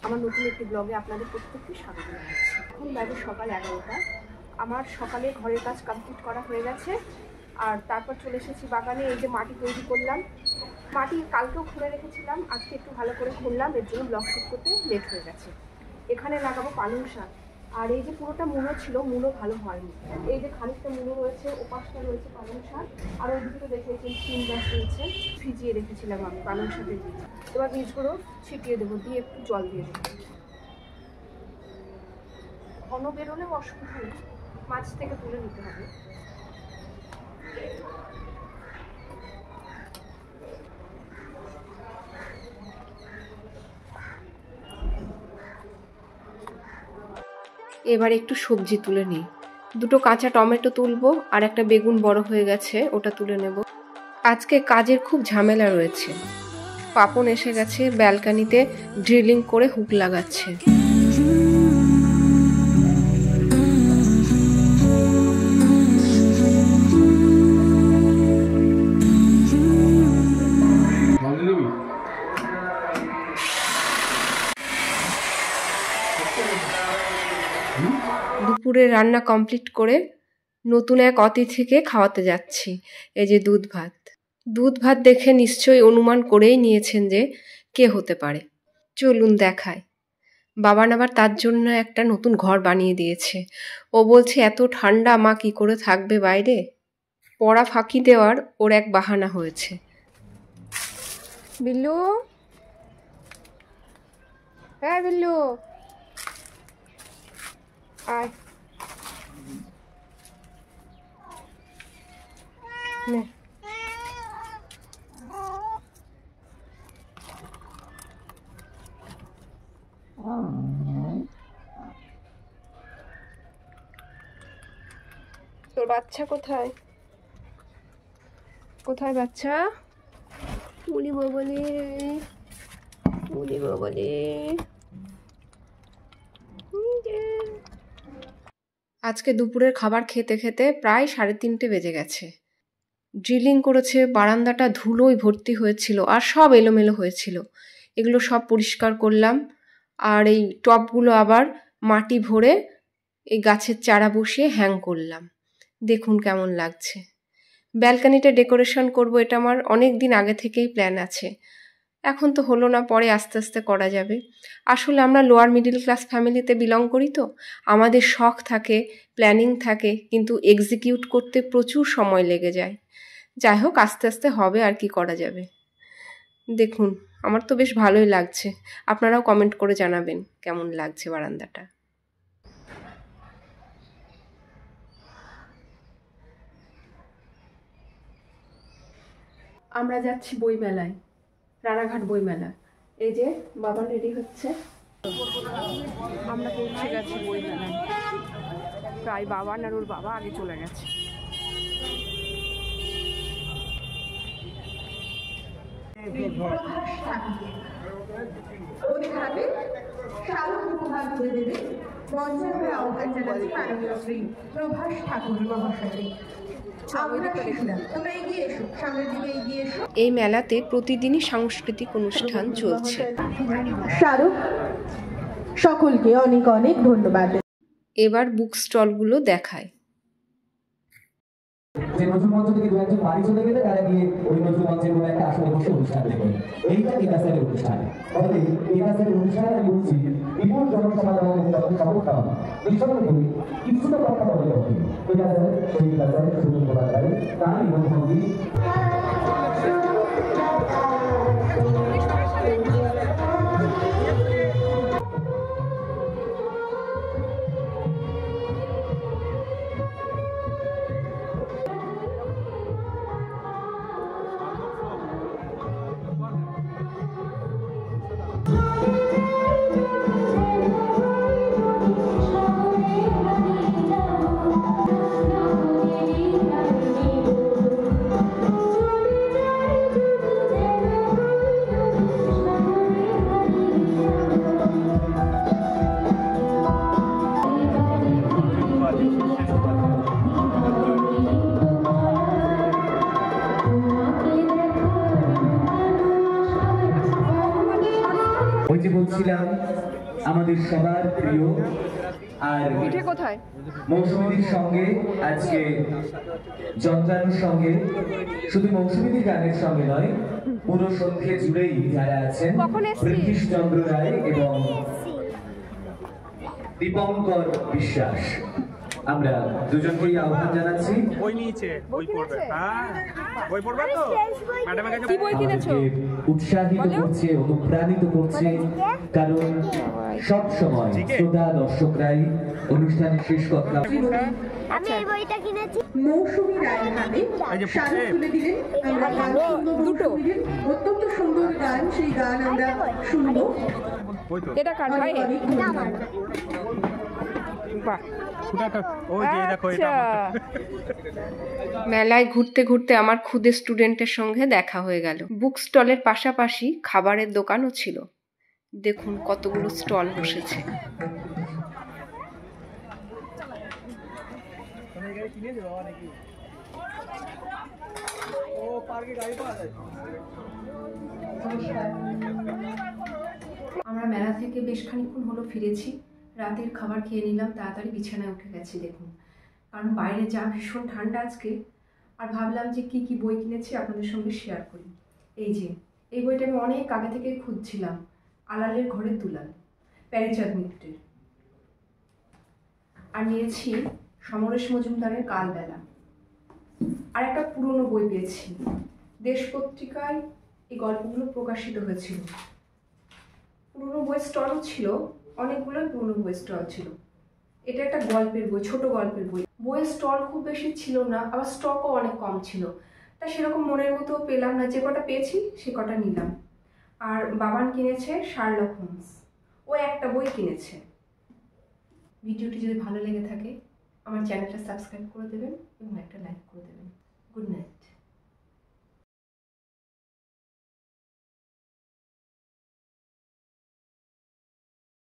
আমার নতুন একটি ব্লগে আপনাদের প্রত্যেককে স্বাগত জানাচ্ছি। এখন বাজে সকাল 11টা। আমার সকালে ঘরের কাজ কমপ্লিট করা হয়ে গেছে, আর তারপর চলে এসেছি বাগানে। এই যে মাটি তৈরি করলাম, মাটি কালকেও খুঁড়ে রেখেছিলাম, আজকে একটু ভালো করে খুঁড়লাম, এর জন্য ব্লগ শ্যুট করতে লেট হয়ে গেছে। এখানে লাগাবো পালং শাক, আর এই যে পুরোটা মূলো ছিল, মূলো ভালো হয়নি। এই যে খানিকটা মূলো রয়েছে, ওপাশটা রয়েছে পালং শাক, আর ওই দিকে দেখেছেন সিম গাছ রয়েছে, ভিজিয়ে রেখেছিলাম আমি পালং শাকের বীজ। এবার বীজগুলো ছিটিয়ে দেবো, দিয়ে একটু জল দিয়ে দেবো। ঘন বেরোলেও অসুবিধা নেই, মাছ থেকে তুলে নিতে হবে। এবার একটু সবজি তুলে নিই। দুটো কাঁচা টমেটো তুলবো, আর একটা বেগুন বড় হয়ে গেছে, ওটা তুলে নেব। আজকে কাজের খুব ঝামেলা রয়েছে। পাপন এসে গেছে, ব্যালকানিতে ড্রিলিং করে হুক লাগাচ্ছে। দুপুরে রান্না কমপ্লিট করে নতুন এক অতিথিকে খাওয়াতে যাচ্ছি। এই যে দুধ ভাত দেখে নিশ্চয়ই অনুমান করেই নিয়েছেন যে কে হতে পারে। চলুন দেখায়। বাবা আবার তার জন্য একটা নতুন ঘর বানিয়ে দিয়েছে। ও বলছে এত ঠান্ডা মা কি করে থাকবে বাইরে। পড়া ফাঁকি দেওয়ার ওর এক বাহানা হয়েছে। বিল্লু, হ্যাঁ বিল্লু আয়। তোর বাচ্চা কোথায়? কোথায় বাচ্চা? উলি বলে আজকে দুপুরের খাবার খেতে খেতে প্রায় 3:30 বেজে গেছে। ড্রিলিং করেছে, বারান্দাটা ধুলোয় ভর্তি হয়েছিল, আর সব এলোমেলো হয়েছিল। এগুলো সব পরিষ্কার করলাম, আর এই টবগুলো আবার মাটি ভরে এই গাছের চারা বসিয়ে হ্যাং করলাম। দেখুন কেমন লাগছে। ব্যালকানিটা ডেকোরেশন করব, এটা আমার অনেক দিন আগে থেকেই প্ল্যান আছে। এখন তো হলো না, পরে আস্তে আস্তে করা যাবে। আসলে আমরা লোয়ার মিডিল ক্লাস ফ্যামিলিতে বিলং করি, তো আমাদের শখ থাকে, প্ল্যানিং থাকে, কিন্তু এক্সিকিউট করতে প্রচুর সময় লেগে যায়। যাই হোক, আস্তে আস্তে হবে, আর কি করা যাবে। দেখুন, আমার তো বেশ ভালোই লাগছে। আপনারাও কমেন্ট করে জানাবেন কেমন লাগছে বারান্দাটা। আমরা যাচ্ছি বইমেলায়, রানাঘাট বইমেলা। এই যে বাবা রেডি হচ্ছে, আমরা পৌঁছে গেছি বইমেলায়। প্রায় বাবা আর ওর বাবা আগে চলে গেছে। এই মেলাতে প্রতিদিনই সাংস্কৃতিক অনুষ্ঠান চলছে। শাহরুখ, সকলকে অনেক অনেক ধন্যবাদ। এবার বুক স্টলগুলো দেখায়। যে নজরুল মঞ্চ থেকে দু একজন বাড়ি চলে গেলে তারা গিয়ে ওই নজরুল মঞ্চের কোনো একটা আসলে বসে অনুষ্ঠান দেখে। এইটা ইকাসের অনুষ্ঠান। তাহলে ইকাসের অনুষ্ঠানে আমি বলছি বিপুল জনসমাগম সমস্যা হবে। এই সময় কিছুটা কথা বলে হবে। ইকাসের সেই ইকাসের সুযোগ করা যায়, তার বন্ধুবন্ধী ওই যে বলছিলাম আমাদের সবার প্রিয় আর কোথায়? মৌসুমীদির সঙ্গে আজকে যন্ত্রাংশের সঙ্গে শুধু মৌসুমীদির গানের সঙ্গে নয়, পুরো সন্ধ্যে জুড়েই যারা আছেন বৃদ্ধিশ চন্দ্র রায় এবং দীপঙ্কর বিশ্বাস, আমরা দুজনকেই আহ্বান জানাচ্ছি। বই নিয়েছে, বই পড়বে। হ্যাঁ, বই পড়বে তো ম্যাডামের কাছে। কি বই কিনেছো? উৎসাহিত করছে, অনুপ্রাণিত করছে, কারণ সব সময় শ্রোতা দর্শকরাই অনুষ্ঠানের শেষ কথা। আমি এই বইটা কিনেছি। মৌসুমী রায়ের হাতে শাড়ি তুলে দিলেন। আমরা গান শুনবো মৌসুমীর অত্যন্ত সুন্দর গান, সেই গান আমরা শুনবো। এটা কার ভাই? অনেক ধন্যবাদ। বাহ, ওই যে দেখো এটা মেলায় ঘুরতে ঘুরতে আমার খুদে স্টুডেন্টের সঙ্গে দেখা হয়ে গেল। বুক স্টলের পাশাপাশি খাবারের দোকানও ছিল। দেখুন কতগুলো স্টল বসেছে। আমরা মেলা থেকে বেশ খানিকক্ষণ হলো ফিরেছি। রাতের খাবার খেয়ে নিলাম, তাড়াতাড়ি বিছানায় উঠে গেছি। দেখুন, কারণ বাইরে যা ভীষণ ঠান্ডা আজকে, আর ভাবলাম যে কি কি বই কিনেছি আপনাদের সঙ্গে শেয়ার করি। এই বইটা আমি অনেক আগে থেকে খুঁজছিলাম, আলালের ঘরের দুলাল, প্যারিচাঁদ মিত্রের। আর নিয়েছি সমরেশ মজুমদারের কালবেলা। আর একটা পুরনো বই পেয়েছি, দেশ পত্রিকায় এই গল্পগুলো প্রকাশিত হয়েছিল। পুরনো বই স্টলও ছিল, অনেকগুলো পুরনো বই স্টল ছিল। এটা একটা গল্পের বই, ছোট গল্পের বই। বইয়ের স্টল খুব বেশি ছিল না, আবার স্টকও অনেক কম ছিল, তা সেরকম মনের মতো পেলাম না। যে কটা পেয়েছি সে কটা নিলাম। আর বাবান কিনেছে শার্লক হোমস, ও একটা বই কিনেছে। ভিডিওটি যদি ভালো লেগে থাকে আমার চ্যানেলটা সাবস্ক্রাইব করে দেবেন এবং একটা লাইক